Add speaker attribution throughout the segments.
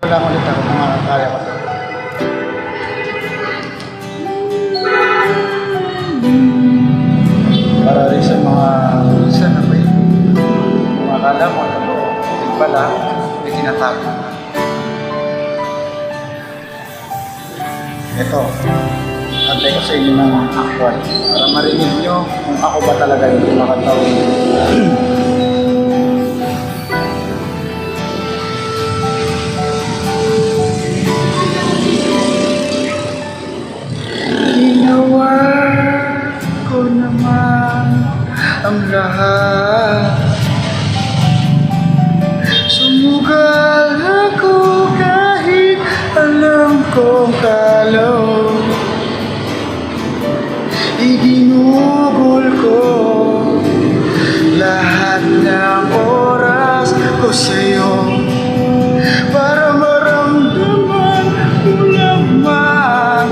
Speaker 1: Lang ulit ako kung makakaya ko to. Para rin sa mga minsan na may makakala mo ito po, hindi pala, may tinatago. Ito, antay ko sa inyo ng actual para marinig nyo kung ako ba talaga yung makatawin. Ginawa ko naman ang lahat. Sumugal ako kahit alam kong talo. Iginugol ko lahat ng oras ko sa'yo para maramdaman mo naman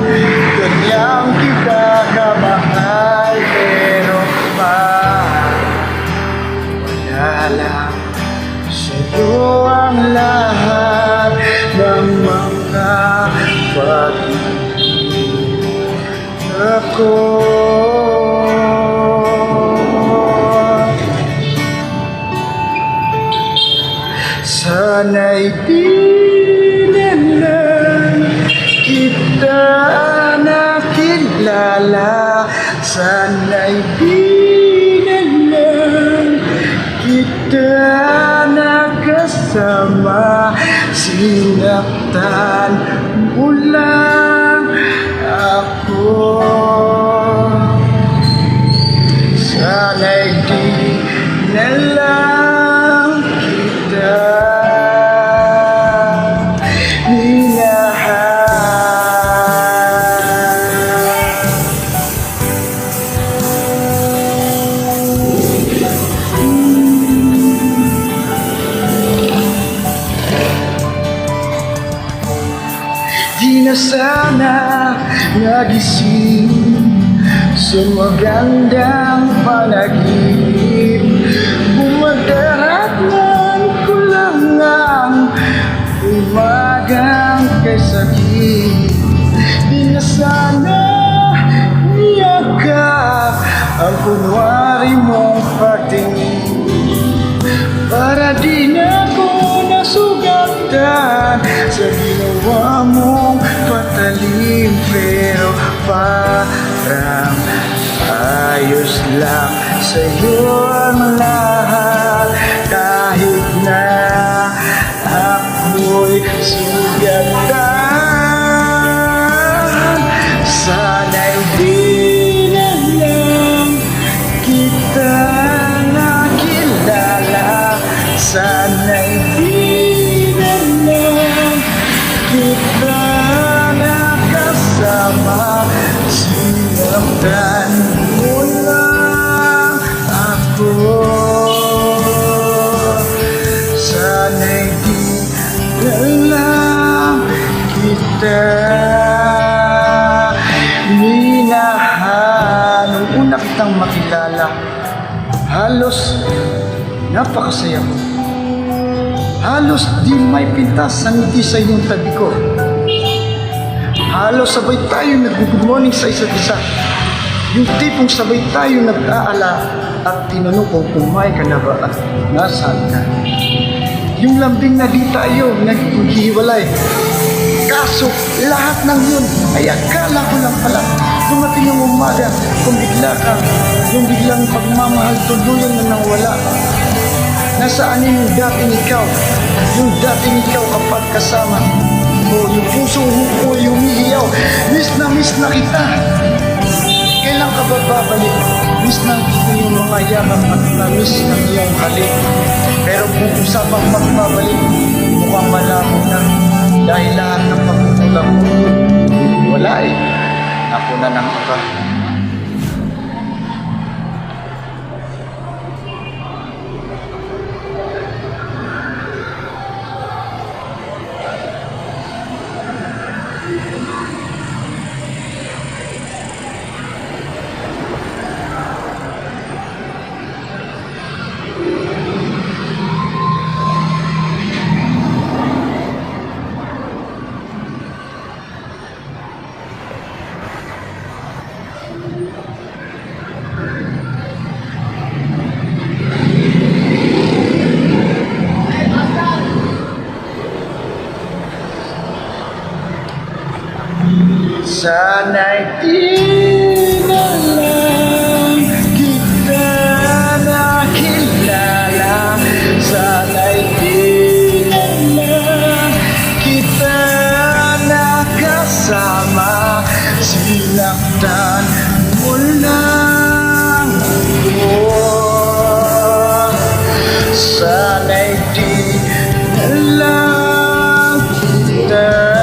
Speaker 1: kanyang kita kamahal. Pero wala lang sa'yo ang lahat ng mga pag-ibig ako. Sana'y di na lang kita nakilala. Sana'y di na lang kita nakasama. Sinaktan mo lang ako. Sana'y di na lang kita di na sana nagising sa magandang panaginip. Bumadaratan ko lang ang umagang kay sakit. Di na sana niyakap ang kunwari mong pagtingin para di na ko nasugatan sa ginawa mong patalim. Pero parang ayos lang sa'yo ang lahat kahit na ako'y sugatan. Sana'y di na lang kita nakilala. Sana'y di na lang kita nakasama. Sinaktan mo lang ako. Sana'y di na lang kita minahan. Nung una kitang makilala, halos napakasaya ko. Halos di may pintas ang ngiti sa iyong tabi ko. Halos sabay tayo nag-good morning sa isa't isa. Yung tipong sabay tayo nag-aala at tinanong ko kung may ka na ba at nasaan ka. Yung lambing na di tayo naghihiwalay. Kaso lahat ng yun ay akala ko lang pala. Dumating ang umaga kung bigla ka, yung biglang pagmamahal tuluyan na nang wala. Nasaan yung dating ikaw? Yung dating ikaw kapag kasama o yung puso ko yung umiiyaw. Miss na kita. Kailan ka ba babalik? Miss na ko yung mga yakap at na-miss ng iyong halik. Pero kung usapang magbabalik, mukhang malabo na. Dahil lahat ng pagkukulang mo, wala eh. Ako na ng iba. Sana'y di na lang kita nakilala. Sana'y di na lang kita nakasama. Sinaktan mo lang ako. Sana'y di na lang kita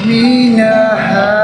Speaker 1: minahal.